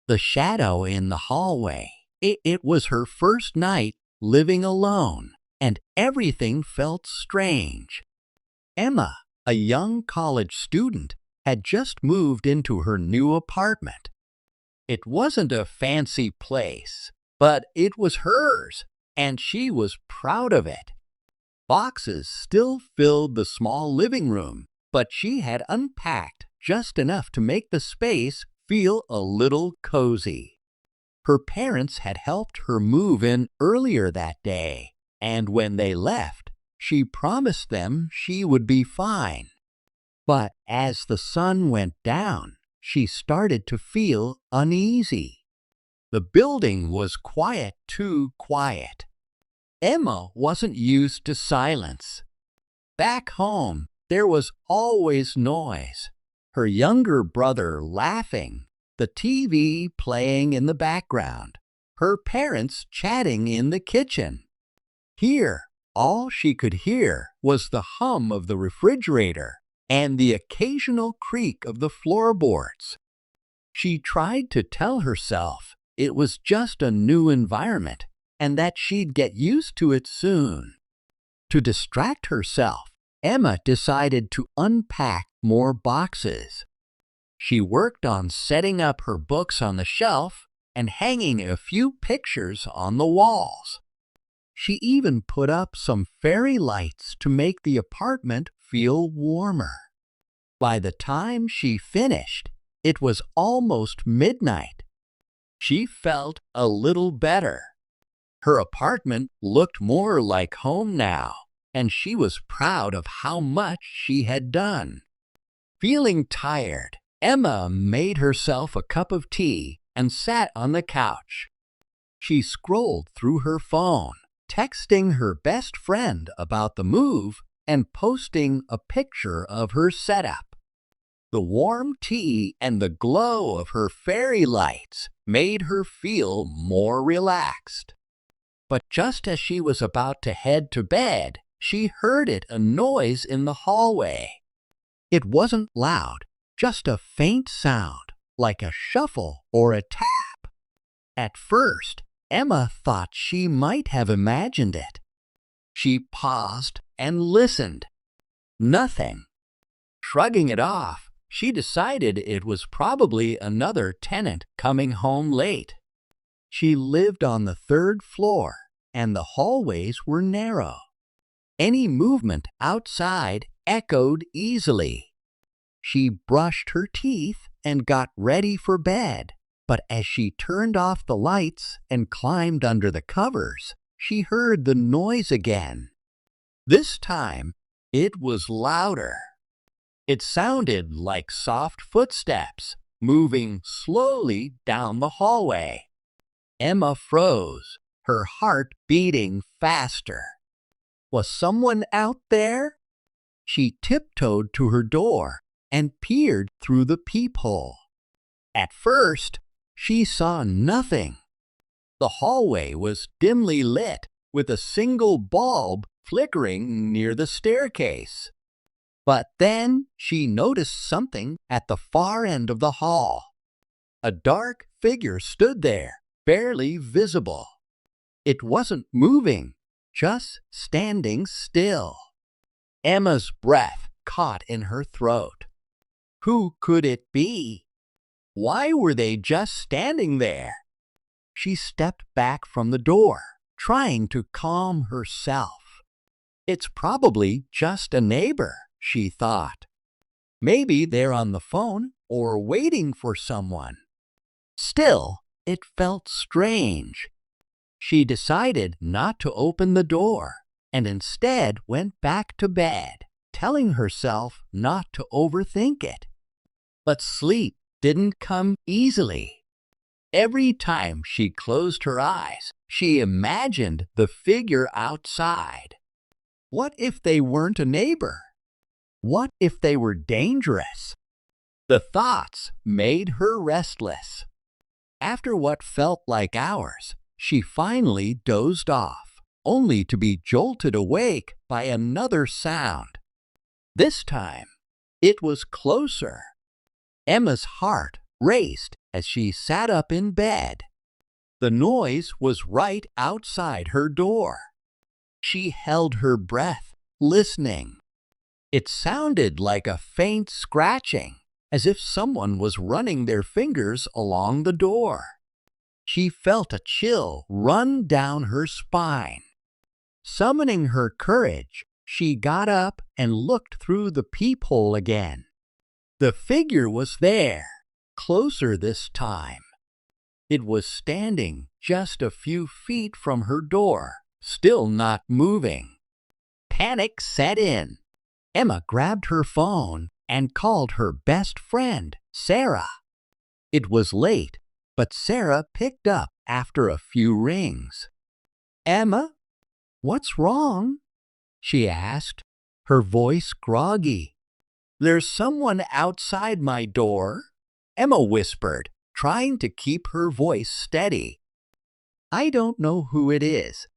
the shadow in the hallway. It was her first night living alone, and everything felt strange. Emma, a young college student, had just moved into her new apartment. It wasn't a fancy place, but it was hers, and she was proud of it. Boxes still filled the small living room, but she had unpacked just enough to make the space feel a little cozy. Her parents had helped her move in earlier that day, and when they left, she promised them she would be fine. But as the sun went down, she started to feel uneasy. The building was quiet, too quiet. Emma wasn't used to silence. Back home, there was always noise. Her younger brother laughing, the TV playing in the background, her parents chatting in the kitchen. Here, all she could hear was the hum of the refrigerator and the occasional creak of the floorboards. She tried to tell herself it was just a new environment and that she'd get used to it soon. To distract herself, Emma decided to unpack more boxes. She worked on setting up her books on the shelf and hanging a few pictures on the walls. She even put up some fairy lights to make the apartment feel warmer. By the time she finished, it was almost midnight. She felt a little better. Her apartment looked more like home now, and she was proud of how much she had done. Feeling tired, Emma made herself a cup of tea and sat on the couch. She scrolled through her phone, texting her best friend about the move and posting a picture of her setup. The warm tea and the glow of her fairy lights made her feel more relaxed. But just as she was about to head to bed, she heard a noise in the hallway. It wasn't loud, just a faint sound, like a shuffle or a tap. At first, Emma thought she might have imagined it. She paused and listened. Nothing. Shrugging it off, she decided it was probably another tenant coming home late. She lived on the third floor, and the hallways were narrow. Any movement outside echoed easily. She brushed her teeth and got ready for bed, but as she turned off the lights and climbed under the covers, she heard the noise again. This time, it was louder. It sounded like soft footsteps moving slowly down the hallway. Emma froze, her heart beating faster. Was someone out there? She tiptoed to her door and peered through the peephole. At first, she saw nothing. The hallway was dimly lit, with a single bulb flickering near the staircase. But then she noticed something at the far end of the hall. A dark figure stood there, barely visible. It wasn't moving, just standing still. Emma's breath caught in her throat. Who could it be? Why were they just standing there? She stepped back from the door, trying to calm herself. It's probably just a neighbor, she thought. Maybe they're on the phone or waiting for someone. Still, it felt strange. She decided not to open the door and instead went back to bed, telling herself not to overthink it. But sleep didn't come easily. Every time she closed her eyes, she imagined the figure outside. What if they weren't a neighbor? What if they were dangerous? The thoughts made her restless. After what felt like hours, she finally dozed off, only to be jolted awake by another sound. This time, it was closer. Emma's heart raced as she sat up in bed. The noise was right outside her door. She held her breath, listening. It sounded like a faint scratching, as if someone was running their fingers along the door. She felt a chill run down her spine. Summoning her courage, she got up and looked through the peephole again. The figure was there, closer this time. It was standing just a few feet from her door, still not moving. Panic set in. Emma grabbed her phone and called her best friend, Sarah. It was late, but Sarah picked up after a few rings. "Emma, what's wrong?" she asked, her voice groggy. "There's someone outside my door," Emma whispered, trying to keep her voice steady. "I don't know who it is.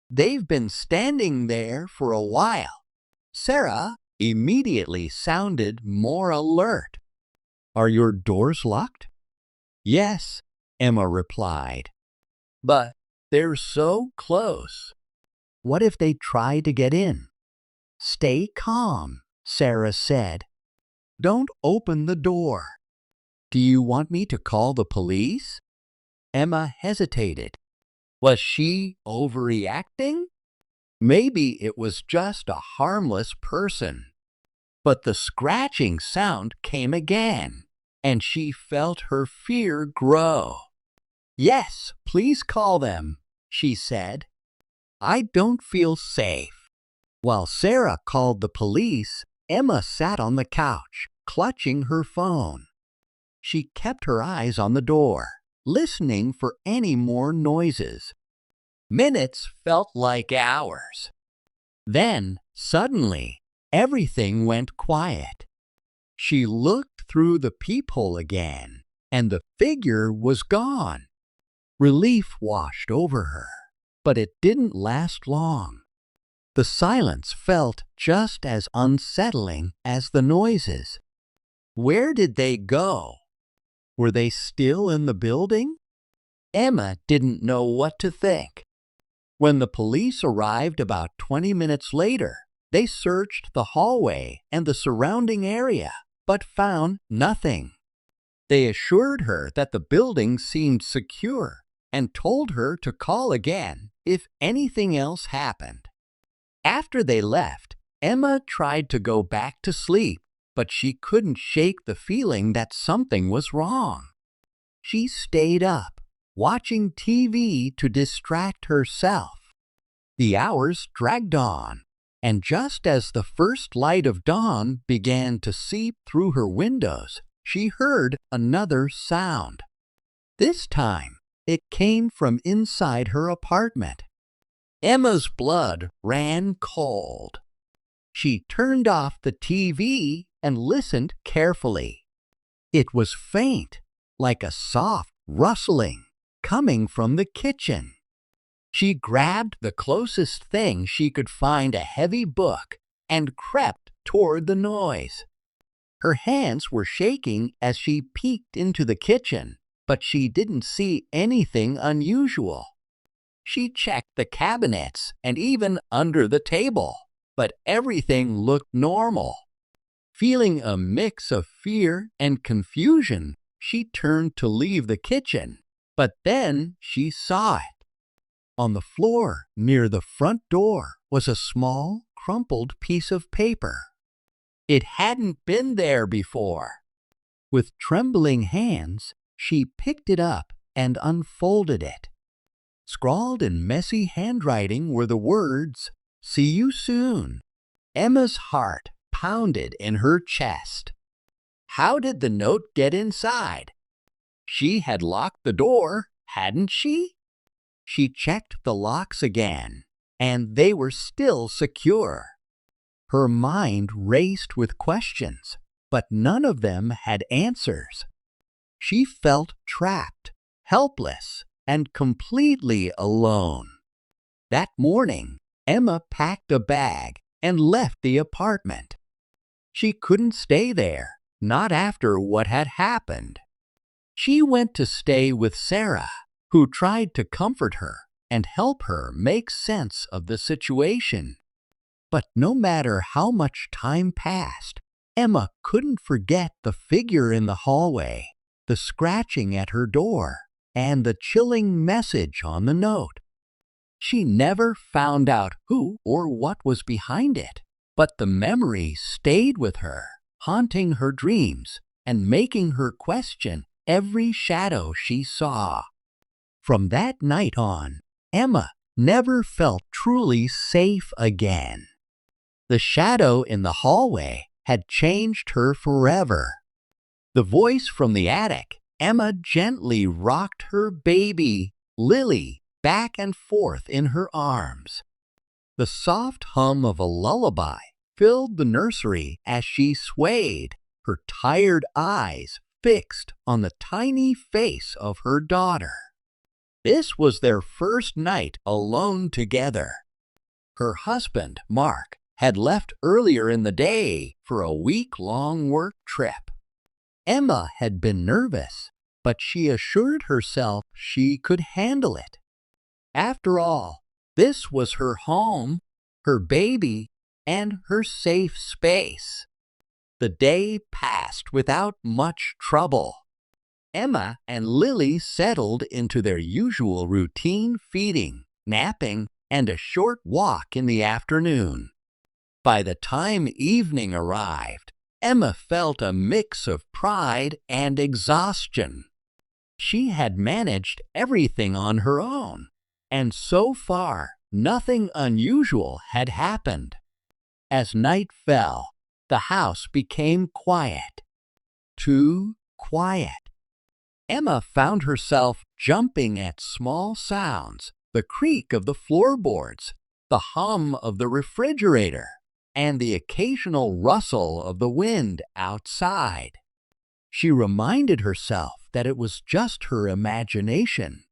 They've been standing there for a while." Sarah immediately sounded more alert. "Are your doors locked?" "Yes," Emma replied. "But they're so close. What if they try to get in?" "Stay calm," Sarah said. "Don't open the door." "Do you want me to call the police?" Emma hesitated. Was she overreacting? Maybe it was just a harmless person. But the scratching sound came again, and she felt her fear grow. "Yes, please call them," she said. "I don't feel safe." While Sarah called the police, Emma sat on the couch, clutching her phone. She kept her eyes on the door, listening for any more noises. Minutes felt like hours. Then, suddenly, everything went quiet. She looked through the peephole again, and the figure was gone. Relief washed over her, but it didn't last long. The silence felt just as unsettling as the noises. Where did they go? Were they still in the building? Emma didn't know what to think. When the police arrived about 20 minutes later, they searched the hallway and the surrounding area, but found nothing. They assured her that the building seemed secure and told her to call again if anything else happened. After they left, Emma tried to go back to sleep, but she couldn't shake the feeling that something was wrong. She stayed up, watching TV to distract herself. The hours dragged on, and just as the first light of dawn began to seep through her windows, she heard another sound. This time, it came from inside her apartment. Emma's blood ran cold. She turned off the TV and listened carefully. It was faint, like a soft rustling, coming from the kitchen. She grabbed the closest thing she could find, a heavy book, and crept toward the noise. Her hands were shaking as she peeked into the kitchen, but she didn't see anything unusual. She checked the cabinets and even under the table, but everything looked normal. Feeling a mix of fear and confusion, she turned to leave the kitchen, but then she saw it. On the floor near the front door was a small, crumpled piece of paper. It hadn't been there before. With trembling hands, she picked it up and unfolded it. Scrawled in messy handwriting were the words, "See you soon." Emma's heart pounded in her chest. How did the note get inside? She had locked the door, hadn't she? She checked the locks again, and they were still secure. Her mind raced with questions, but none of them had answers. She felt trapped, helpless, and completely alone. That morning, Emma packed a bag and left the apartment. She couldn't stay there, not after what had happened. She went to stay with Sarah, who tried to comfort her and help her make sense of the situation. But no matter how much time passed, Emma couldn't forget the figure in the hallway, the scratching at her door, and the chilling message on the note. She never found out who or what was behind it, but the memory stayed with her, haunting her dreams and making her question every shadow she saw. From that night on, Emma never felt truly safe again. The shadow in the hallway had changed her forever. The voice from the attic, Emma gently rocked her baby, Lily, back and forth in her arms. The soft hum of a lullaby filled the nursery as she swayed, her tired eyes fixed on the tiny face of her daughter. This was their first night alone together. Her husband, Mark, had left earlier in the day for a week-long work trip. Emma had been nervous, but she assured herself she could handle it. After all, this was her home, her baby, and her safe space. The day passed without much trouble. Emma and Lily settled into their usual routine, feeding, napping, and a short walk in the afternoon. By the time evening arrived, Emma felt a mix of pride and exhaustion. She had managed everything on her own, and so far, nothing unusual had happened. As night fell, the house became quiet. Too quiet. Emma found herself jumping at small sounds, the creak of the floorboards, the hum of the refrigerator, and the occasional rustle of the wind outside. She reminded herself that it was just her imagination.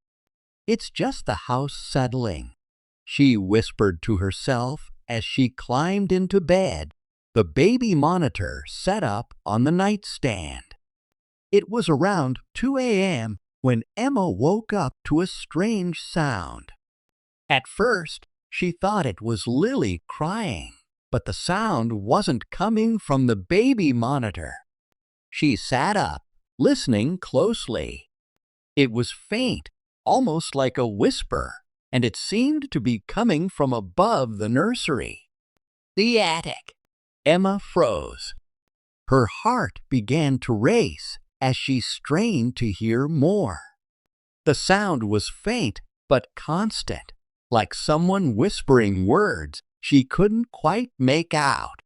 "It's just the house settling," she whispered to herself as she climbed into bed, the baby monitor set up on the nightstand. It was around 2 a.m. when Emma woke up to a strange sound. At first, she thought it was Lily crying, but the sound wasn't coming from the baby monitor. She sat up, listening closely. It was faint, almost like a whisper, and it seemed to be coming from above the nursery. The attic. Emma froze. Her heart began to race as she strained to hear more. The sound was faint but constant, like someone whispering words she couldn't quite make out.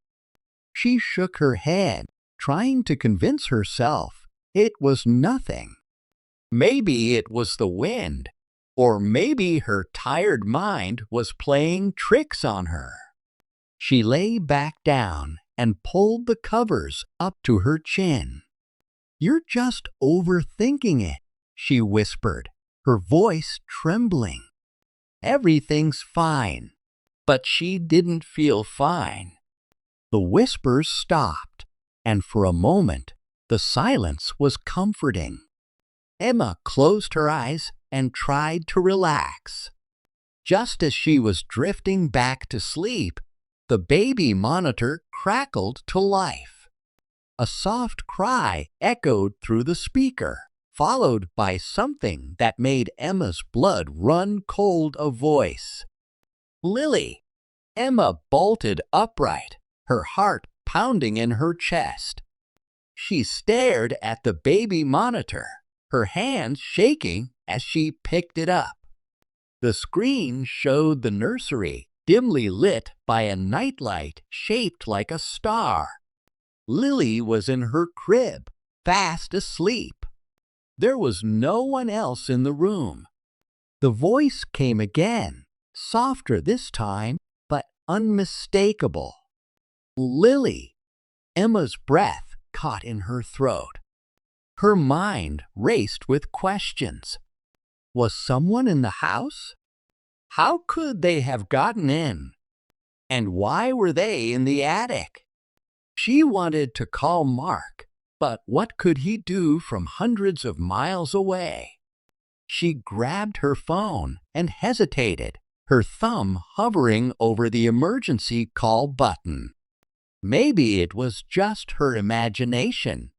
She shook her head, trying to convince herself it was nothing. Maybe it was the wind, or maybe her tired mind was playing tricks on her. She lay back down and pulled the covers up to her chin. "You're just overthinking it," she whispered, her voice trembling. "Everything's fine." But she didn't feel fine. The whispers stopped, and for a moment, the silence was comforting. Emma closed her eyes and tried to relax. Just as she was drifting back to sleep, the baby monitor crackled to life. A soft cry echoed through the speaker, followed by something that made Emma's blood run cold. A voice. "Lily!" Emma bolted upright, her heart pounding in her chest. She stared at the baby monitor, her hands shaking as she picked it up. The screen showed the nursery, dimly lit by a nightlight shaped like a star. Lily was in her crib, fast asleep. There was no one else in the room. The voice came again, softer this time, but unmistakable. "Lily!" Emma's breath caught in her throat. Her mind raced with questions. Was someone in the house? How could they have gotten in? And why were they in the attic? She wanted to call Mark, But what could he do from hundreds of miles away? She grabbed her phone and hesitated, her thumb hovering over the emergency call button. Maybe it was just her imagination.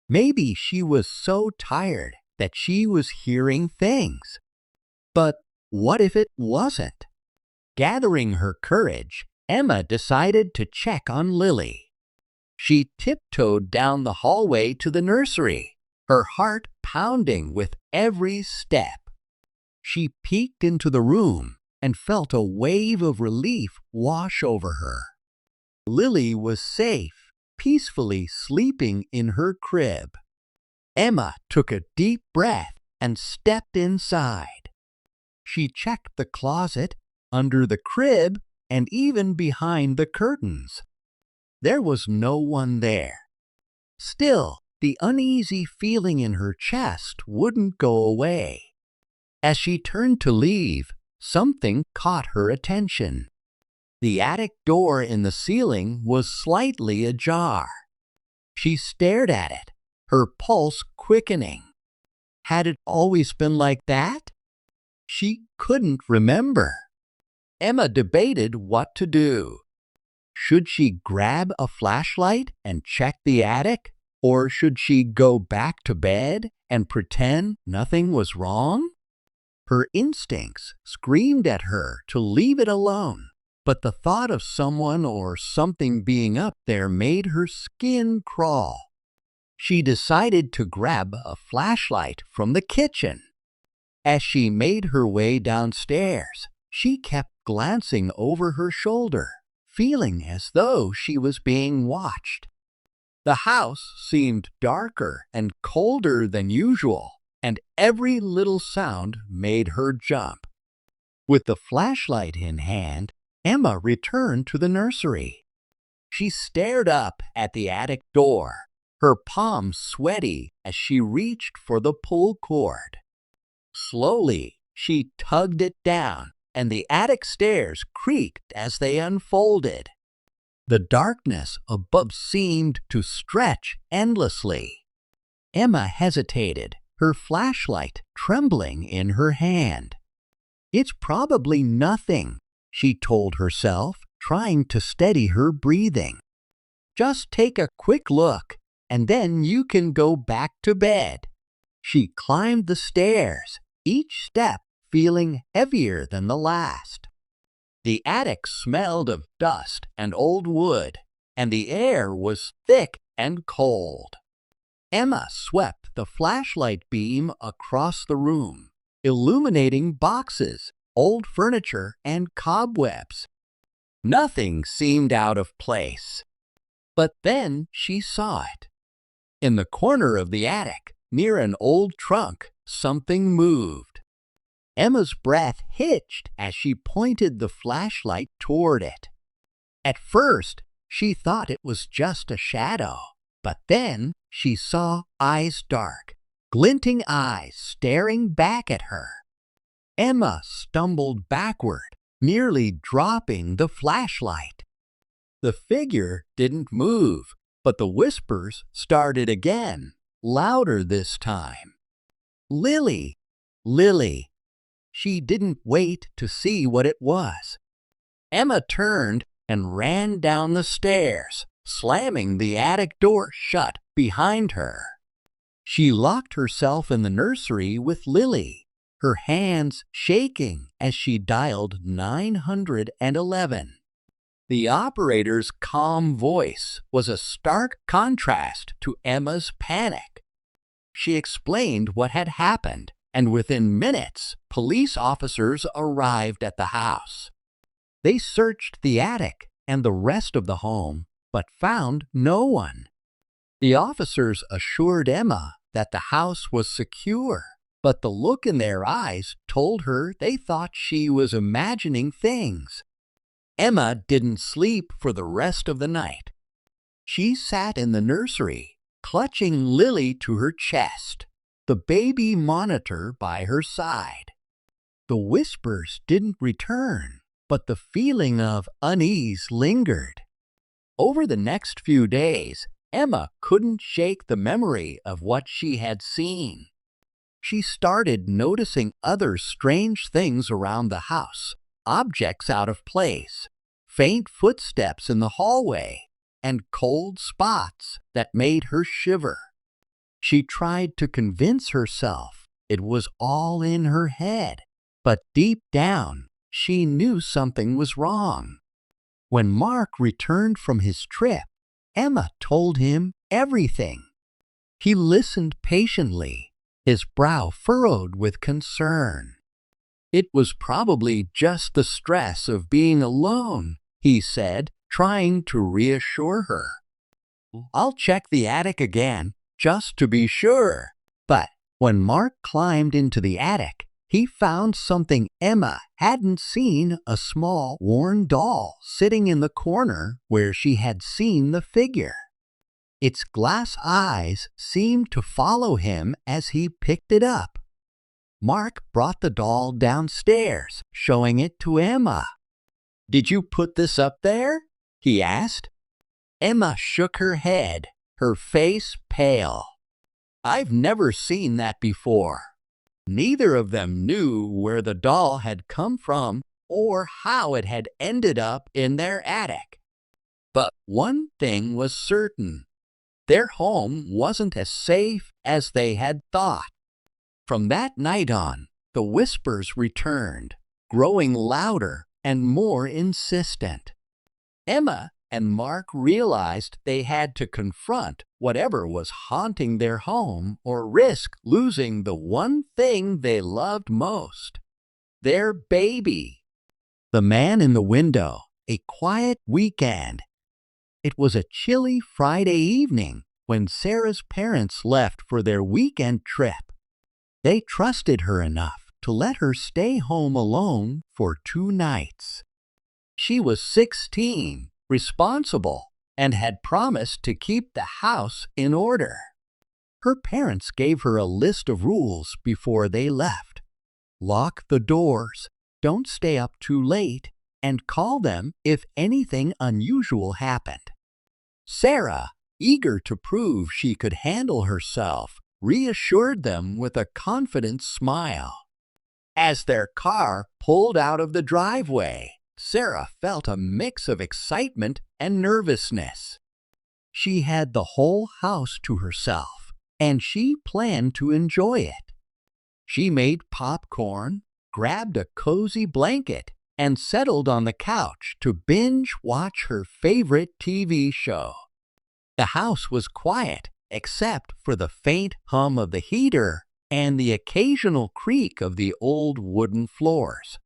Maybe she was so tired that she was hearing things. But what if it wasn't? Gathering her courage, Emma decided to check on Lily. She tiptoed down the hallway to the nursery, her heart pounding with every step. She peeked into the room and felt a wave of relief wash over her. Lily was safe, peacefully sleeping in her crib. Emma took a deep breath and stepped inside. She checked the closet, under the crib, and even behind the curtains. There was no one there. Still, the uneasy feeling in her chest wouldn't go away. As she turned to leave, something caught her attention. The attic door in the ceiling was slightly ajar. She stared at it, her pulse quickening. Had it always been like that? She couldn't remember. Emma debated what to do. Should she grab a flashlight and check the attic? Or should she go back to bed and pretend nothing was wrong? Her instincts screamed at her to leave it alone, but the thought of someone or something being up there made her skin crawl. She decided to grab a flashlight from the kitchen. As she made her way downstairs, she kept glancing over her shoulder, feeling as though she was being watched. The house seemed darker and colder than usual, and every little sound made her jump. With the flashlight in hand, Emma returned to the nursery. She stared up at the attic door, her palms sweaty as she reached for the pull cord. Slowly, she tugged it down, and the attic stairs creaked as they unfolded. The darkness above seemed to stretch endlessly. Emma hesitated, her flashlight trembling in her hand. "It's probably nothing," she told herself, trying to steady her breathing. "Just take a quick look, and then you can go back to bed." She climbed the stairs, each step feeling heavier than the last. The attic smelled of dust and old wood, and the air was thick and cold. Emma swept the flashlight beam across the room, illuminating boxes, old furniture, and cobwebs. Nothing seemed out of place. But then she saw it. In the corner of the attic, near an old trunk, something moved. Emma's breath hitched as she pointed the flashlight toward it. At first, she thought it was just a shadow, but then she saw eyes dark, glinting eyes staring back at her. Emma stumbled backward, nearly dropping the flashlight. The figure didn't move, but the whispers started again, louder this time. "Lily! Lily!" She didn't wait to see what it was. Emma turned and ran down the stairs, slamming the attic door shut behind her. She locked herself in the nursery with Lily, her hands shaking as she dialed 911. The operator's calm voice was a stark contrast to Emma's panic. She explained what had happened, and within minutes, police officers arrived at the house. They searched the attic and the rest of the home, but found no one. The officers assured Emma that the house was secure, but the look in their eyes told her they thought she was imagining things. Emma didn't sleep for the rest of the night. She sat in the nursery, clutching Lily to her chest, the baby monitor by her side. The whispers didn't return, but the feeling of unease lingered. Over the next few days, Emma couldn't shake the memory of what she had seen. She started noticing other strange things around the house, objects out of place, faint footsteps in the hallway, and cold spots that made her shiver. She tried to convince herself it was all in her head, but deep down, she knew something was wrong. When Mark returned from his trip, Emma told him everything. He listened patiently, his brow furrowed with concern. "It was probably just the stress of being alone," he said, trying to reassure her. "I'll check the attic again, just to be sure." But when Mark climbed into the attic, he found something Emma hadn't seen: a small, worn doll sitting in the corner where she had seen the figure. Its glass eyes seemed to follow him as he picked it up. Mark brought the doll downstairs, showing it to Emma. "Did you put this up there?" he asked. Emma shook her head, her face pale. "I've never seen that before." Neither of them knew where the doll had come from or how it had ended up in their attic. But one thing was certain: their home wasn't as safe as they had thought. From that night on, the whispers returned, growing louder and more insistent. Emma and Mark realized they had to confront whatever was haunting their home or risk losing the one thing they loved most: their baby. The Man in the Window, a quiet weekend. It was a chilly Friday evening when Sarah's parents left for their weekend trip. They trusted her enough to let her stay home alone for 2 nights. She was 16, responsible, and had promised to keep the house in order. Her parents gave her a list of rules before they left. Lock the doors, don't stay up too late, and call them if anything unusual happened. Sarah, eager to prove she could handle herself, reassured them with a confident smile. As their car pulled out of the driveway, Sarah felt a mix of excitement and nervousness. She had the whole house to herself, and she planned to enjoy it. She made popcorn, grabbed a cozy blanket, and settled on the couch to binge watch her favorite TV show. The house was quiet, except for the faint hum of the heater and the occasional creak of the old wooden floors.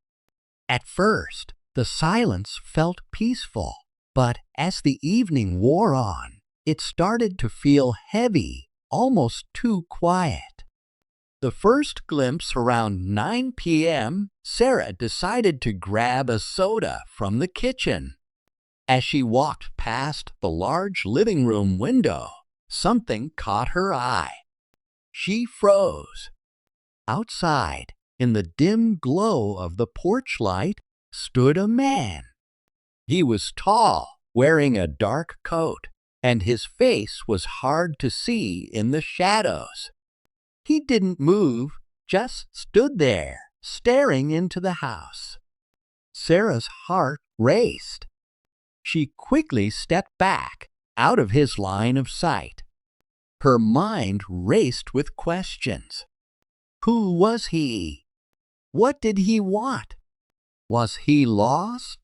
At first, the silence felt peaceful, but as the evening wore on, it started to feel heavy, almost too quiet. The first glimpse around 9 p.m., Sarah decided to grab a soda from the kitchen. As she walked past the large living room window, something caught her eye. She froze. Outside, in the dim glow of the porch light, stood a man. He was tall, wearing a dark coat, and his face was hard to see in the shadows. He didn't move, just stood there, staring into the house. Sarah's heart raced. She quickly stepped back, out of his line of sight. Her mind raced with questions. Who was he? What did he want? Was he lost?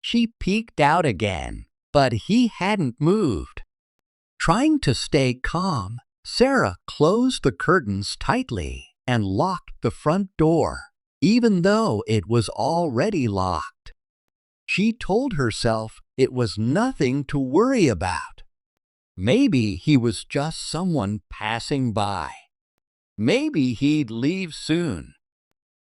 She peeked out again, but he hadn't moved. Trying to stay calm, Sarah closed the curtains tightly and locked the front door, even though it was already locked. She told herself it was nothing to worry about. Maybe he was just someone passing by. Maybe he'd leave soon.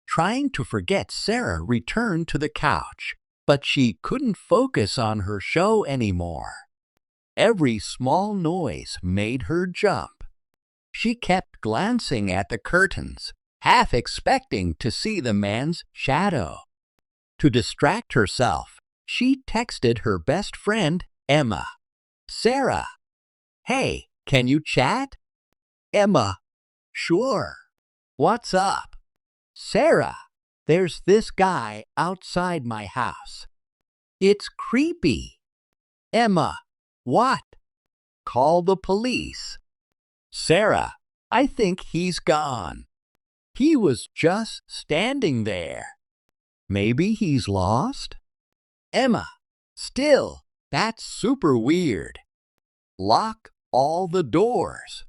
Trying to forget, Sarah returned to the couch, but she couldn't focus on her show anymore. Every small noise made her jump. She kept glancing at the curtains, half expecting to see the man's shadow. To distract herself, she texted her best friend, Emma. "Sarah, Hey, can you chat? Emma, sure. What's up? Sarah, there's this guy outside my house. It's creepy. Emma, what? Call the police. Sarah, I think he's gone. He was just standing there. Maybe he's lost? Emma, still, that's super weird. Lock all the doors.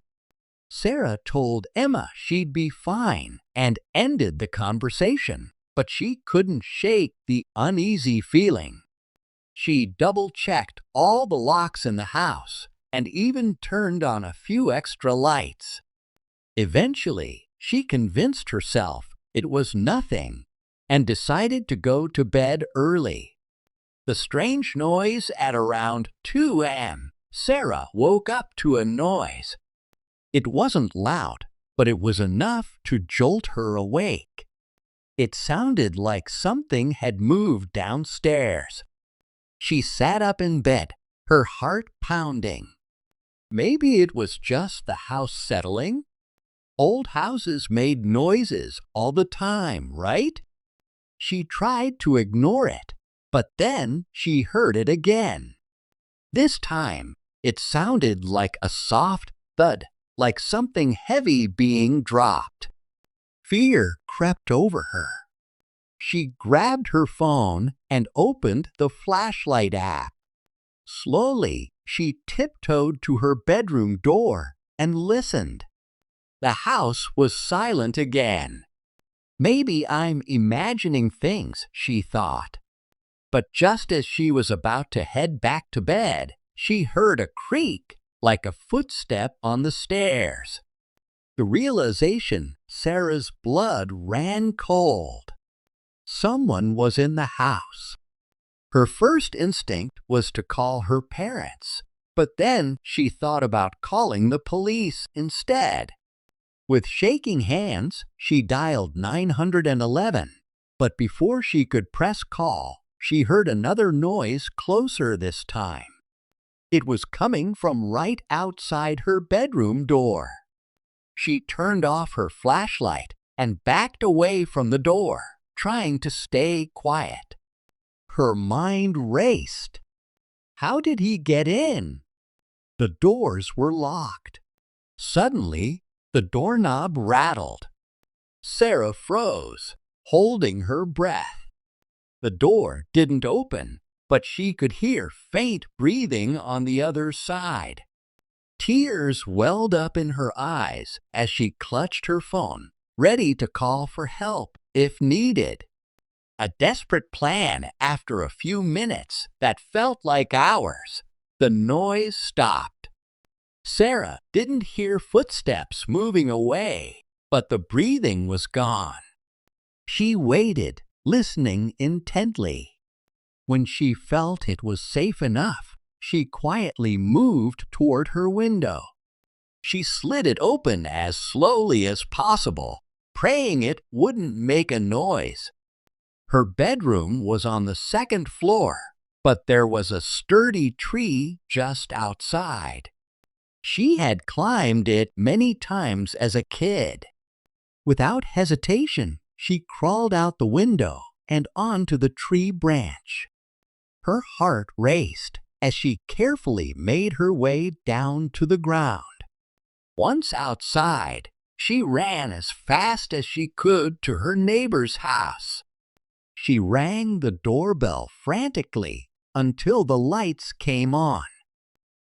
Sarah told Emma she'd be fine and ended the conversation, but she couldn't shake the uneasy feeling. She double-checked all the locks in the house and even turned on a few extra lights. Eventually, she convinced herself it was nothing and decided to go to bed early. The strange noise at around 2 a.m. Sarah woke up to a noise. It wasn't loud, but it was enough to jolt her awake. It sounded like something had moved downstairs. She sat up in bed, her heart pounding. Maybe it was just the house settling? Old houses made noises all the time, right? She tried to ignore it, but then she heard it again. This time, it sounded like a soft thud, like something heavy being dropped. Fear crept over her. She grabbed her phone and opened the flashlight app. Slowly, she tiptoed to her bedroom door and listened. The house was silent again. Maybe I'm imagining things, she thought. But just as she was about to head back to bed, she heard a creak, like a footstep on the stairs. The realization, Sarah's blood ran cold. Someone was in the house. Her first instinct was to call her parents, but then she thought about calling the police instead. With shaking hands, she dialed 911, but before she could press call, she heard another noise closer this time. It was coming from right outside her bedroom door. She turned off her flashlight and backed away from the door, trying to stay quiet. Her mind raced. How did he get in? The doors were locked. Suddenly, the doorknob rattled. Sarah froze, holding her breath. The door didn't open, but she could hear faint breathing on the other side. Tears welled up in her eyes as she clutched her phone, ready to call for help if needed. A desperate plan after a few minutes that felt like hours. The noise stopped. Sarah didn't hear footsteps moving away, but the breathing was gone. She waited, listening intently. When she felt it was safe enough, she quietly moved toward her window. She slid it open as slowly as possible, praying it wouldn't make a noise. Her bedroom was on the second floor, but there was a sturdy tree just outside. She had climbed it many times as a kid. Without hesitation, she crawled out the window and onto the tree branch. Her heart raced as she carefully made her way down to the ground. Once outside, she ran as fast as she could to her neighbor's house. She rang the doorbell frantically until the lights came on.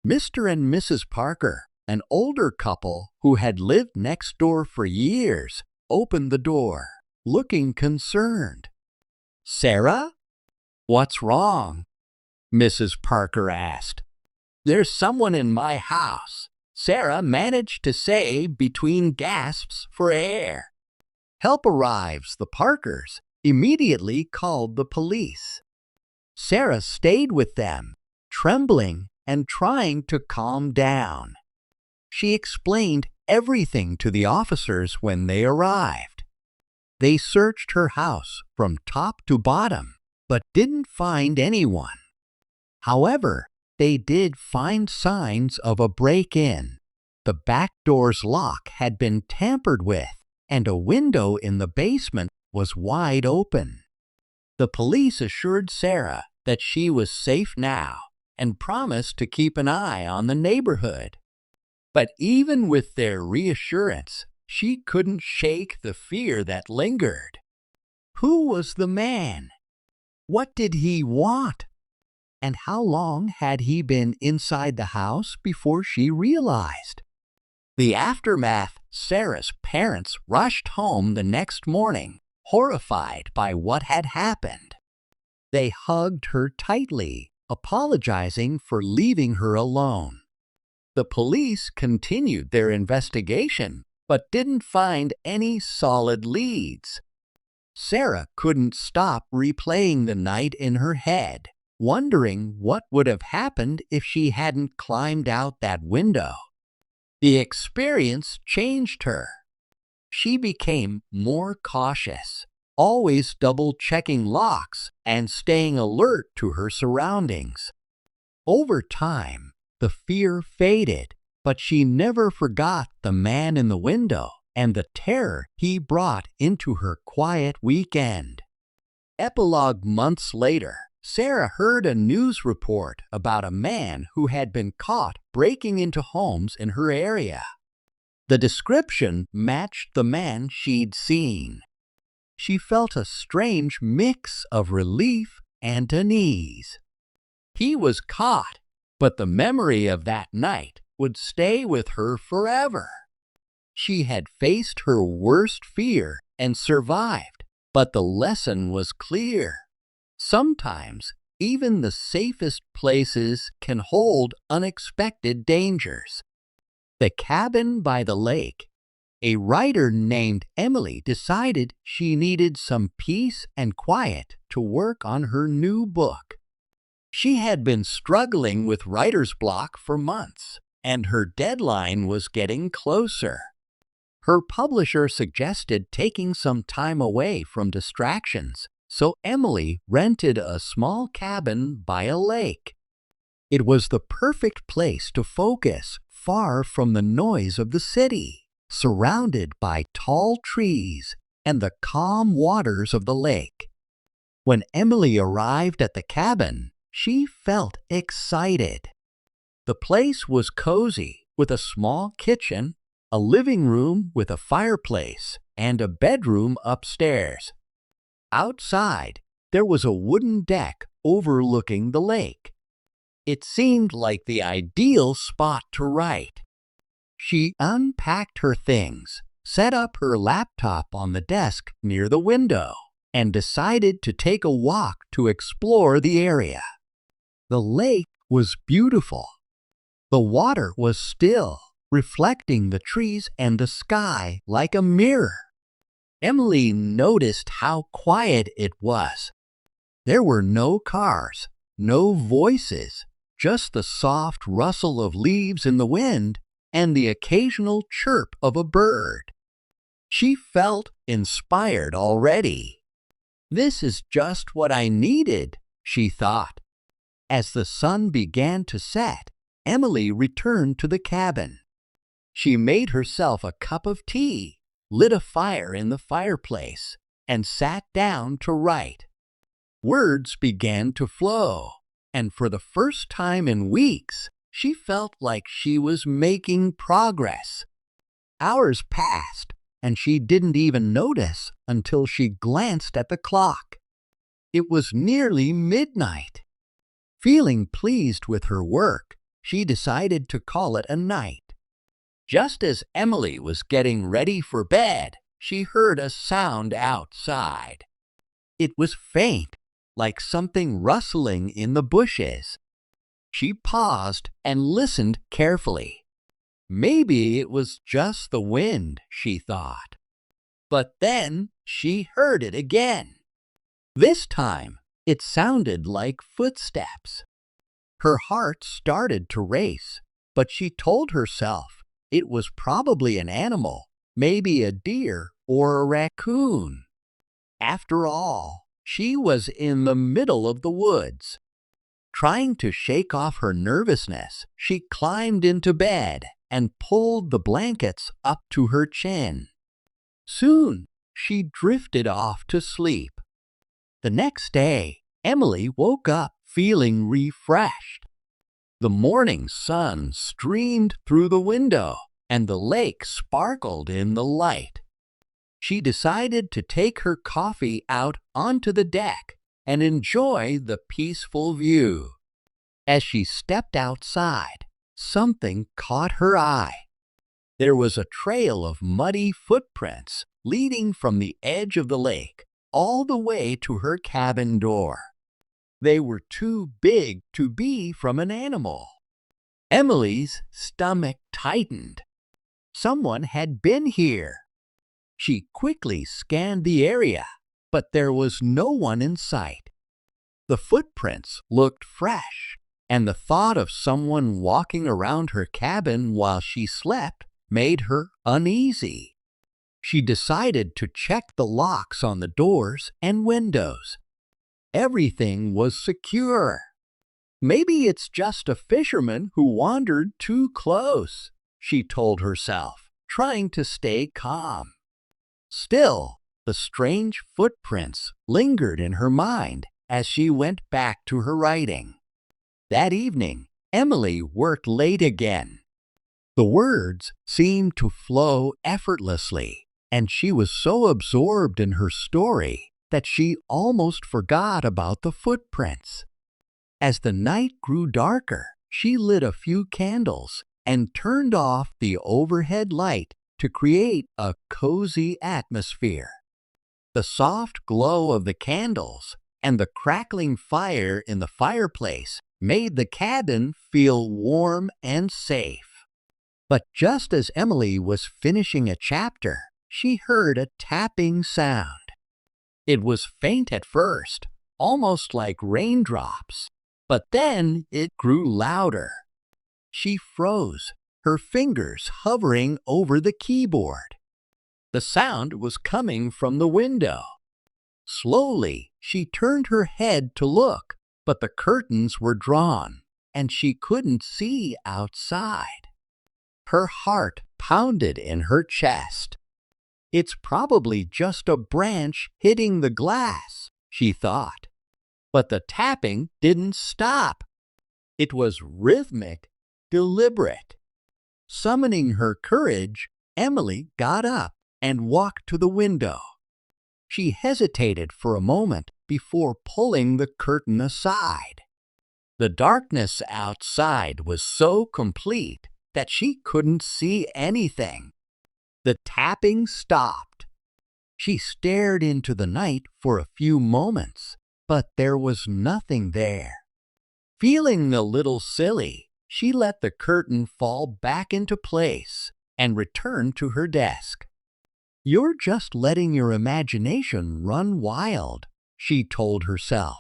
Mr. and Mrs. Parker, an older couple who had lived next door for years, opened the door, looking concerned. "Sarah? What's wrong?" Mrs. Parker asked. "There's someone in my house," Sarah managed to say between gasps for air. Help arrives. The Parkers immediately called the police. Sarah stayed with them, trembling and trying to calm down. She explained everything to the officers when they arrived. They searched her house from top to bottom, but didn't find anyone. However, they did find signs of a break-in. The back door's lock had been tampered with, and a window in the basement was wide open. The police assured Sarah that she was safe now and promised to keep an eye on the neighborhood. But even with their reassurance, she couldn't shake the fear that lingered. Who was the man? What did he want? And how long had he been inside the house before she realized? The aftermath: Sarah's parents rushed home the next morning, horrified by what had happened. They hugged her tightly, apologizing for leaving her alone. The police continued their investigation, but didn't find any solid leads. Sarah couldn't stop replaying the night in her head, wondering what would have happened if she hadn't climbed out that window. The experience changed her. She became more cautious, always double-checking locks and staying alert to her surroundings. Over time, the fear faded, but she never forgot the man in the window and the terror he brought into her quiet weekend. Epilogue: months later, Sarah heard a news report about a man who had been caught breaking into homes in her area. The description matched the man she'd seen. She felt a strange mix of relief and unease. He was caught, but the memory of that night would stay with her forever. She had faced her worst fear and survived, but the lesson was clear. Sometimes, even the safest places can hold unexpected dangers. The cabin by the lake. A writer named Emily decided she needed some peace and quiet to work on her new book. She had been struggling with writer's block for months, and her deadline was getting closer. Her publisher suggested taking some time away from distractions, so Emily rented a small cabin by a lake. It was the perfect place to focus, far from the noise of the city, surrounded by tall trees and the calm waters of the lake. When Emily arrived at the cabin, she felt excited. The place was cozy, with a small kitchen, a living room with a fireplace, and a bedroom upstairs. Outside, there was a wooden deck overlooking the lake. It seemed like the ideal spot to write. She unpacked her things, set up her laptop on the desk near the window, and decided to take a walk to explore the area. The lake was beautiful. The water was still, reflecting the trees and the sky like a mirror. Emily noticed how quiet it was. There were no cars, no voices, just the soft rustle of leaves in the wind and the occasional chirp of a bird. She felt inspired already. "This is just what I needed," she thought. As the sun began to set, Emily returned to the cabin. She made herself a cup of tea, lit a fire in the fireplace, and sat down to write. Words began to flow, and for the first time in weeks, she felt like she was making progress. Hours passed, and she didn't even notice until she glanced at the clock. It was nearly midnight. Feeling pleased with her work, she decided to call it a night. Just as Emily was getting ready for bed, she heard a sound outside. It was faint, like something rustling in the bushes. She paused and listened carefully. Maybe it was just the wind, she thought. But then she heard it again. This time, it sounded like footsteps. Her heart started to race, but she told herself it was probably an animal, maybe a deer or a raccoon. After all, she was in the middle of the woods. Trying to shake off her nervousness, she climbed into bed and pulled the blankets up to her chin. Soon, she drifted off to sleep. The next day, Emily woke up feeling refreshed. The morning sun streamed through the window, and the lake sparkled in the light. She decided to take her coffee out onto the deck and enjoy the peaceful view. As she stepped outside, something caught her eye. There was a trail of muddy footprints leading from the edge of the lake all the way to her cabin door. They were too big to be from an animal. Emily's stomach tightened. Someone had been here. She quickly scanned the area, but there was no one in sight. The footprints looked fresh, and the thought of someone walking around her cabin while she slept made her uneasy. She decided to check the locks on the doors and windows. Everything was secure. Maybe it's just a fisherman who wandered too close, she told herself, trying to stay calm. Still, the strange footprints lingered in her mind as she went back to her writing. That evening, Emily worked late again. The words seemed to flow effortlessly, and she was so absorbed in her story that she almost forgot about the footprints. As the night grew darker, she lit a few candles and turned off the overhead light to create a cozy atmosphere. The soft glow of the candles and the crackling fire in the fireplace made the cabin feel warm and safe. But just as Emily was finishing a chapter, she heard a tapping sound. It was faint at first, almost like raindrops, but then it grew louder. She froze, her fingers hovering over the keyboard. The sound was coming from the window. Slowly, she turned her head to look, but the curtains were drawn, and she couldn't see outside. Her heart pounded in her chest. It's probably just a branch hitting the glass, she thought. But the tapping didn't stop. It was rhythmic, deliberate. Summoning her courage, Emily got up and walked to the window. She hesitated for a moment before pulling the curtain aside. The darkness outside was so complete that she couldn't see anything. The tapping stopped. She stared into the night for a few moments, but there was nothing there. Feeling a little silly, she let the curtain fall back into place and returned to her desk. "You're just letting your imagination run wild," she told herself.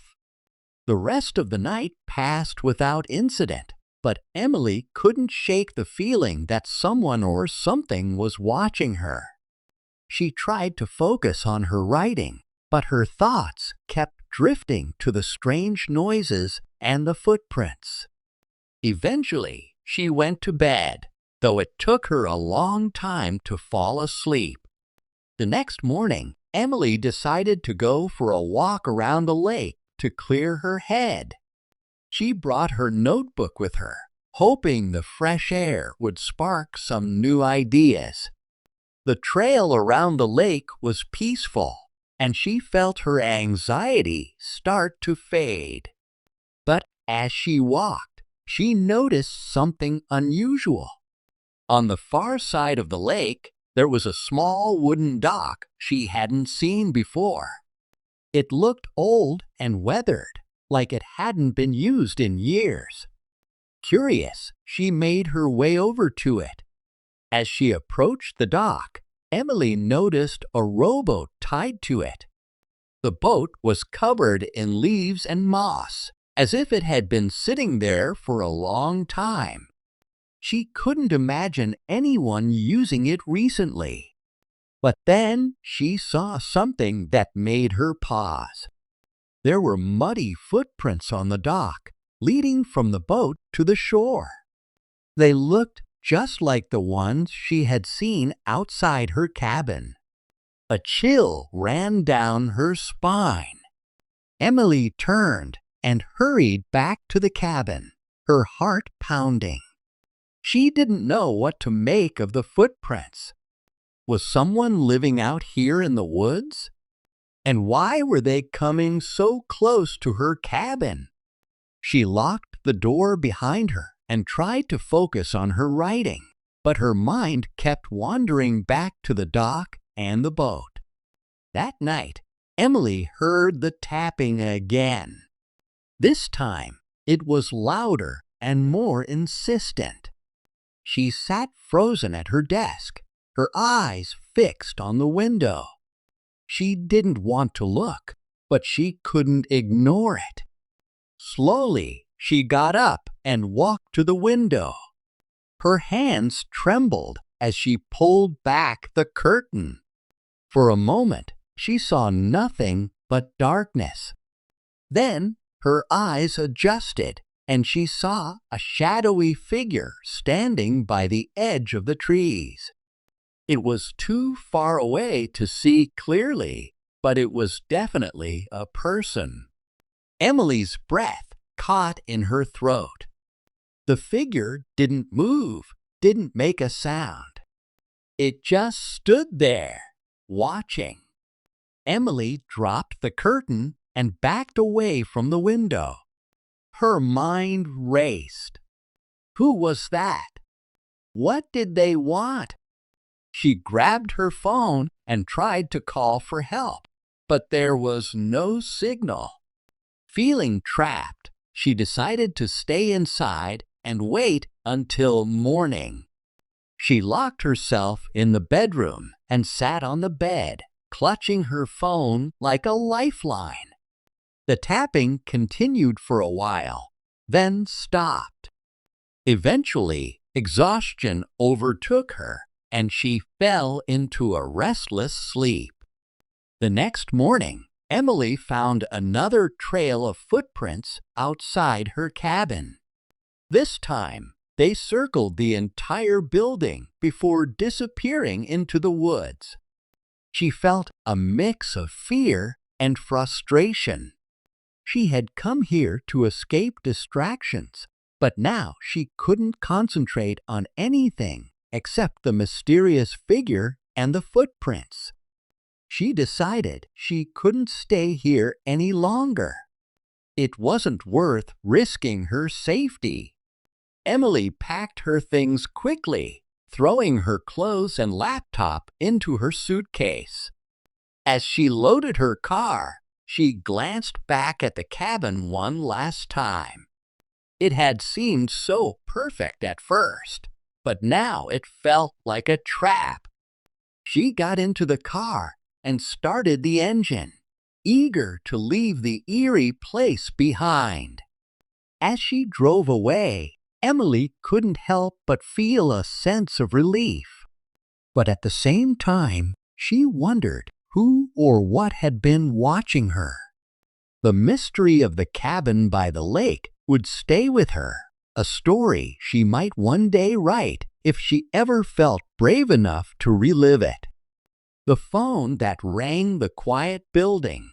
The rest of the night passed without incident, but Emily couldn't shake the feeling that someone or something was watching her. She tried to focus on her writing, but her thoughts kept drifting to the strange noises and the footprints. Eventually, she went to bed, though it took her a long time to fall asleep. The next morning, Emily decided to go for a walk around the lake to clear her head. She brought her notebook with her, hoping the fresh air would spark some new ideas. The trail around the lake was peaceful, and she felt her anxiety start to fade. But as she walked, she noticed something unusual. On the far side of the lake, there was a small wooden dock she hadn't seen before. It looked old and weathered, like it hadn't been used in years. Curious, she made her way over to it. As she approached the dock, Emily noticed a rowboat tied to it. The boat was covered in leaves and moss, as if it had been sitting there for a long time. She couldn't imagine anyone using it recently. But then she saw something that made her pause. There were muddy footprints on the dock, leading from the boat to the shore. They looked just like the ones she had seen outside her cabin. A chill ran down her spine. Emily turned and hurried back to the cabin, her heart pounding. She didn't know what to make of the footprints. Was someone living out here in the woods? And why were they coming so close to her cabin? She locked the door behind her and tried to focus on her writing, but her mind kept wandering back to the dock and the boat. That night, Emily heard the tapping again. This time, it was louder and more insistent. She sat frozen at her desk, her eyes fixed on the window. She didn't want to look, but she couldn't ignore it. Slowly, she got up and walked to the window. Her hands trembled as she pulled back the curtain. For a moment, she saw nothing but darkness. Then her eyes adjusted, and she saw a shadowy figure standing by the edge of the trees. It was too far away to see clearly, but it was definitely a person. Emily's breath caught in her throat. The figure didn't move, didn't make a sound. It just stood there, watching. Emily dropped the curtain and backed away from the window. Her mind raced. Who was that? What did they want? She grabbed her phone and tried to call for help, but there was no signal. Feeling trapped, she decided to stay inside and wait until morning. She locked herself in the bedroom and sat on the bed, clutching her phone like a lifeline. The tapping continued for a while, then stopped. Eventually, exhaustion overtook her, and she fell into a restless sleep. The next morning, Emily found another trail of footprints outside her cabin. This time, they circled the entire building before disappearing into the woods. She felt a mix of fear and frustration. She had come here to escape distractions, but now she couldn't concentrate on anything except the mysterious figure and the footprints. She decided she couldn't stay here any longer. It wasn't worth risking her safety. Emily packed her things quickly, throwing her clothes and laptop into her suitcase. As she loaded her car, she glanced back at the cabin one last time. It had seemed so perfect at first, but now it felt like a trap. She got into the car and started the engine, eager to leave the eerie place behind. As she drove away, Emily couldn't help but feel a sense of relief. But at the same time, she wondered who or what had been watching her. The mystery of the cabin by the lake would stay with her, a story she might one day write if she ever felt brave enough to relive it. The phone that rang the quiet building.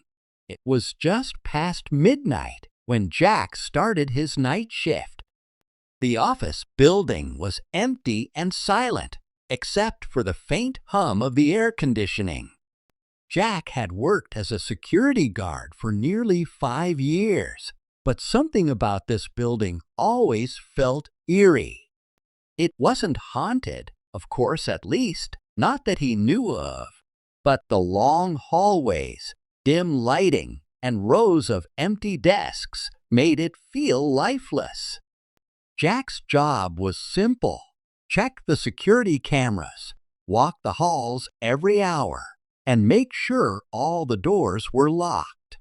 It was just past midnight when Jack started his night shift. The office building was empty and silent, except for the faint hum of the air conditioning. Jack had worked as a security guard for nearly 5 years, but something about this building always felt eerie. It wasn't haunted, of course, at least, not that he knew of, but the long hallways, dim lighting, and rows of empty desks made it feel lifeless. Jack's job was simple: check the security cameras, walk the halls every hour, and make sure all the doors were locked.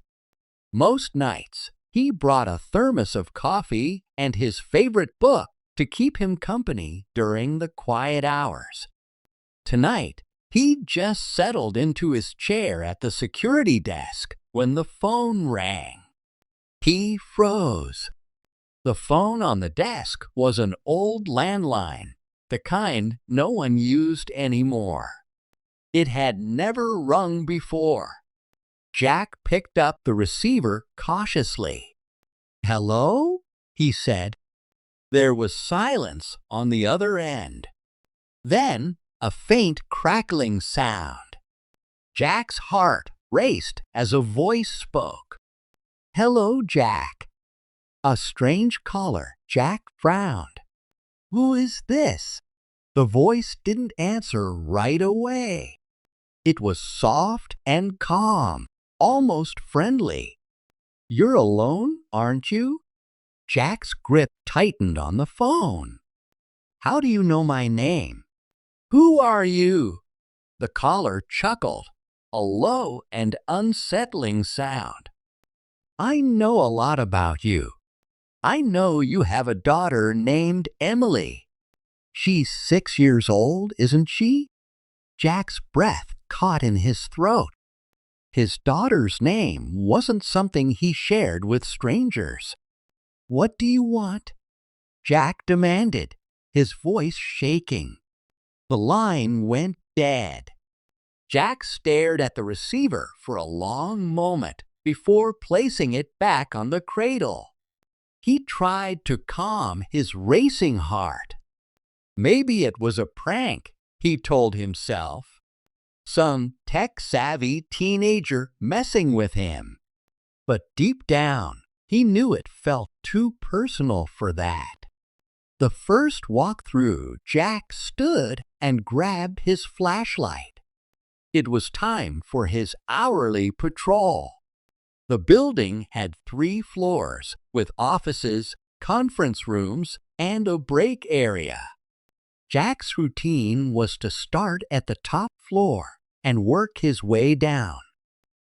Most nights, he brought a thermos of coffee and his favorite book to keep him company during the quiet hours. Tonight, he just settled into his chair at the security desk when the phone rang. He froze. The phone on the desk was an old landline, the kind no one used anymore. It had never rung before. Jack picked up the receiver cautiously. "Hello?" he said. There was silence on the other end. Then a faint crackling sound. Jack's heart raced as a voice spoke. "Hello, Jack." A strange caller. Jack frowned. "Who is this?" The voice didn't answer right away. It was soft and calm, almost friendly. "You're alone, aren't you?" Jack's grip tightened on the phone. "How do you know my name?" "Who are you?" The caller chuckled, a low and unsettling sound. "I know a lot about you. I know you have a daughter named Emily. She's 6 years old, isn't she?" Jack's breath caught in his throat. His daughter's name wasn't something he shared with strangers. "What do you want?" Jack demanded, his voice shaking. The line went dead. Jack stared at the receiver for a long moment before placing it back on the cradle. He tried to calm his racing heart. Maybe it was a prank, he told himself. Some tech-savvy teenager messing with him. But deep down, he knew it felt too personal for that. The first walk through, Jack stood and grabbed his flashlight. It was time for his hourly patrol. The building had 3 floors with offices, conference rooms, and a break area. Jack's routine was to start at the top floor and work his way down.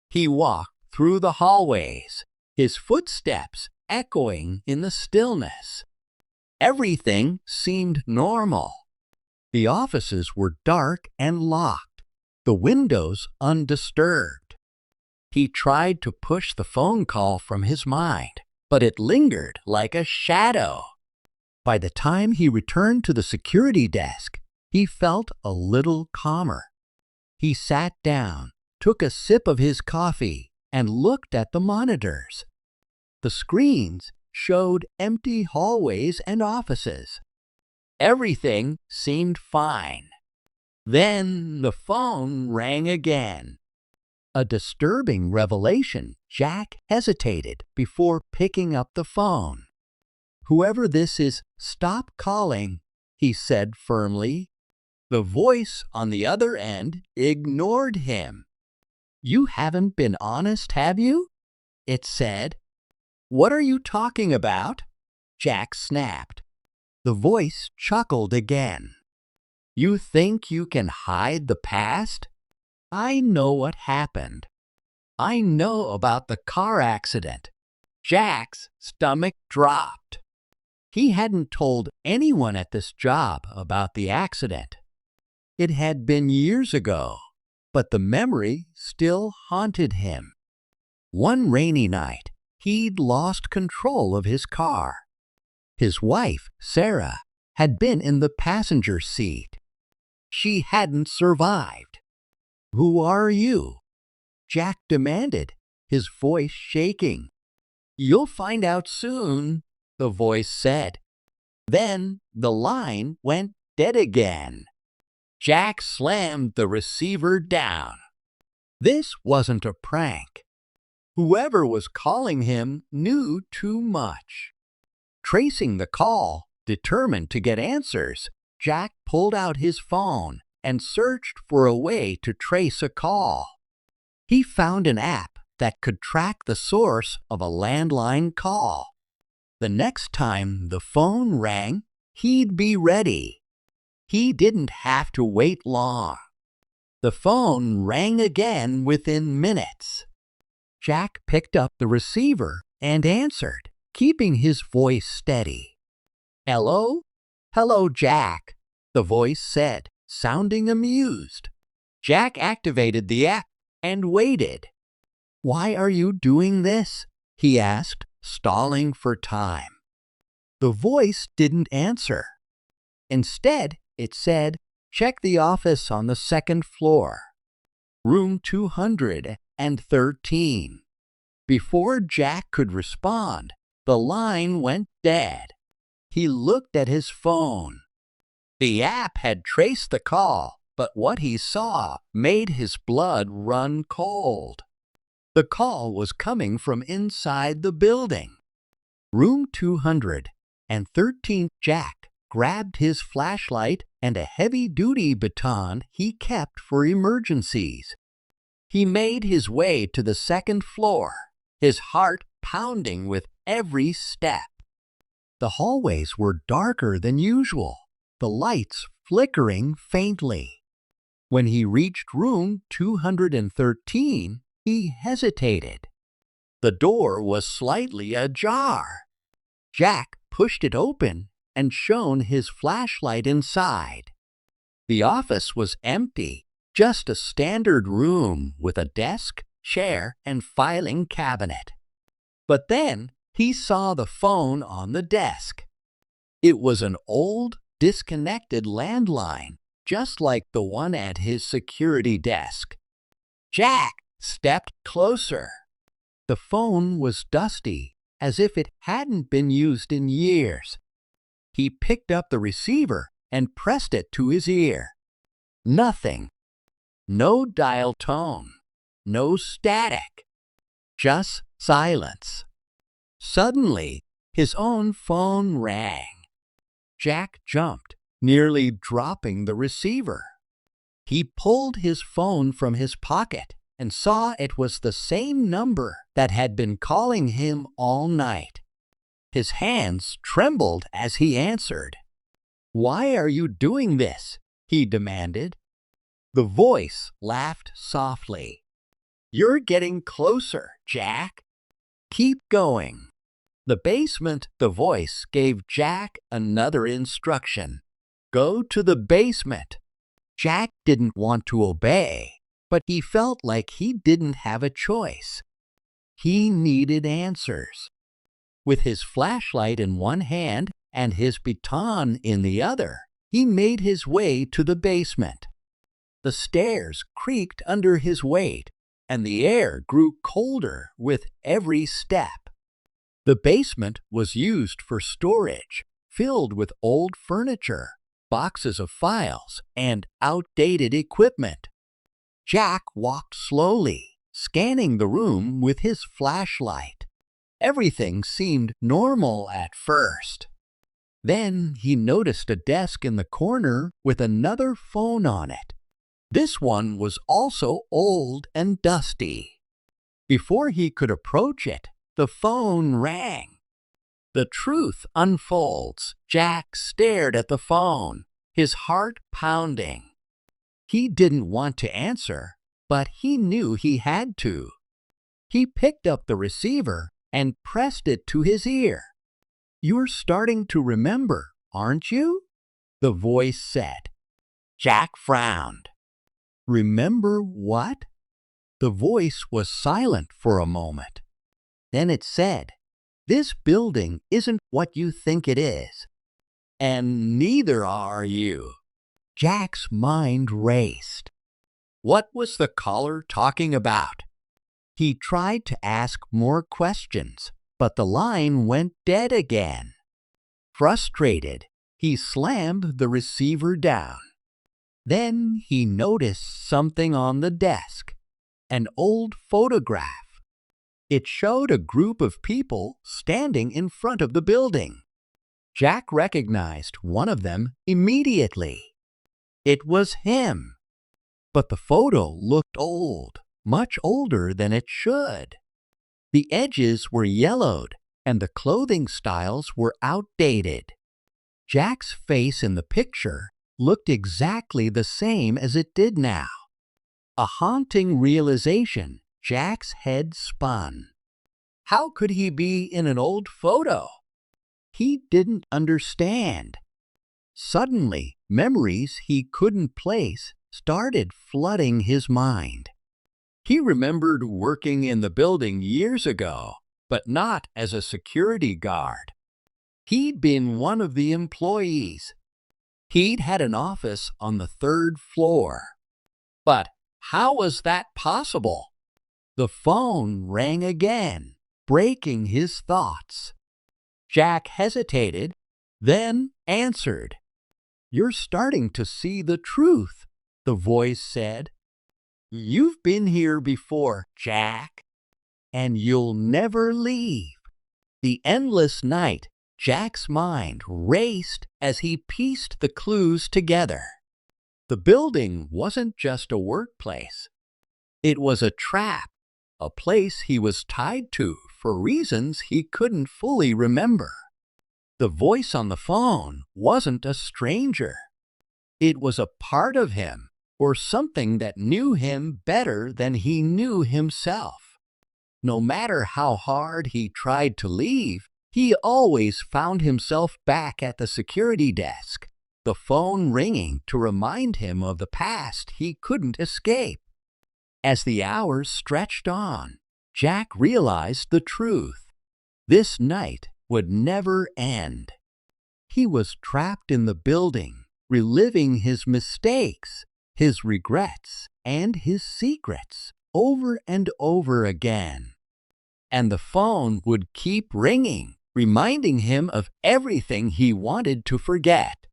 He walked through the hallways, his footsteps echoing in the stillness. Everything seemed normal. The offices were dark and locked, the windows undisturbed. He tried to push the phone call from his mind, but it lingered like a shadow. By the time he returned to the security desk, he felt a little calmer. He sat down, took a sip of his coffee, and looked at the monitors. The screens showed empty hallways and offices. Everything seemed fine. Then the phone rang again. A disturbing revelation. Jack hesitated before picking up the phone. "Whoever this is, stop calling," he said firmly. The voice on the other end ignored him. "You haven't been honest, have you?" it said. "What are you talking about?" Jack snapped. The voice chuckled again. "You think you can hide the past? I know what happened. I know about the car accident." Jack's stomach dropped. He hadn't told anyone at this job about the accident. It had been years ago, but the memory still haunted him. One rainy night, he'd lost control of his car. His wife, Sarah, had been in the passenger seat. She hadn't survived. "Who are you?" Jack demanded, his voice shaking. "You'll find out soon," the voice said. Then the line went dead again. Jack slammed the receiver down. This wasn't a prank. Whoever was calling him knew too much. Tracing the call, determined to get answers, Jack pulled out his phone and searched for a way to trace a call. He found an app that could track the source of a landline call. The next time the phone rang, he'd be ready. He didn't have to wait long. The phone rang again within minutes. Jack picked up the receiver and answered, keeping his voice steady. "Hello? Hello, Jack," the voice said, sounding amused. Jack activated the app and waited. "Why are you doing this?" he asked, stalling for time. The voice didn't answer. Instead, it said, "Check the office on the second floor, room 213. Before Jack could respond, the line went dead. He looked at his phone. The app had traced the call, but what he saw made his blood run cold. The call was coming from inside the building. Room 213. Jack grabbed his flashlight and a heavy-duty baton he kept for emergencies. He made his way to the second floor, his heart pounding with every step. The hallways were darker than usual, the lights flickering faintly. When he reached room 213, he hesitated. The door was slightly ajar. Jack pushed it open and shone his flashlight inside. The office was empty, just a standard room with a desk, chair, and filing cabinet. But then he saw the phone on the desk. It was an old, disconnected landline, just like the one at his security desk. Jack stepped closer. The phone was dusty, as if it hadn't been used in years. He picked up the receiver and pressed it to his ear. Nothing. No dial tone. No static. Just silence. Suddenly, his own phone rang. Jack jumped, nearly dropping the receiver. He pulled his phone from his pocket and saw it was the same number that had been calling him all night. His hands trembled as he answered. "Why are you doing this?" he demanded. The voice laughed softly. "You're getting closer, Jack. Keep going." The basement, the voice gave Jack another instruction. "Go to the basement." Jack didn't want to obey, but he felt like he didn't have a choice. He needed answers. With his flashlight in one hand and his baton in the other, he made his way to the basement. The stairs creaked under his weight, and the air grew colder with every step. The basement was used for storage, filled with old furniture, boxes of files, and outdated equipment. Jack walked slowly, scanning the room with his flashlight. Everything seemed normal at first. Then he noticed a desk in the corner with another phone on it. This one was also old and dusty. Before he could approach it, the phone rang. The truth unfolds. Jack stared at the phone, his heart pounding. He didn't want to answer, but he knew he had to. He picked up the receiver and pressed it to his ear. "You're starting to remember, aren't you?" the voice said. Jack frowned. "Remember what?" The voice was silent for a moment. Then it said, "This building isn't what you think it is. And neither are you." Jack's mind raced. What was the caller talking about? He tried to ask more questions, but the line went dead again. Frustrated, he slammed the receiver down. Then he noticed something on the desk, an old photograph. It showed a group of people standing in front of the building. Jack recognized one of them immediately. It was him. But the photo looked old, much older than it should. The edges were yellowed, and the clothing styles were outdated. Jack's face in the picture looked exactly the same as it did now. A haunting realization. Jack's head spun. How could he be in an old photo? He didn't understand. Suddenly, memories he couldn't place started flooding his mind. He remembered working in the building years ago, but not as a security guard. He'd been one of the employees. He'd had an office on the third floor. But how was that possible? The phone rang again, breaking his thoughts. Jack hesitated, then answered. "You're starting to see the truth," the voice said. "You've been here before, Jack, and you'll never leave." The endless night, Jack's mind raced as he pieced the clues together. The building wasn't just a workplace. It was a trap, a place he was tied to for reasons he couldn't fully remember. The voice on the phone wasn't a stranger. It was a part of him, or something that knew him better than he knew himself. No matter how hard he tried to leave, he always found himself back at the security desk, the phone ringing to remind him of the past he couldn't escape. As the hours stretched on, Jack realized the truth. This night would never end. He was trapped in the building, reliving his mistakes, his regrets, and his secrets over and over again. And the phone would keep ringing, reminding him of everything he wanted to forget.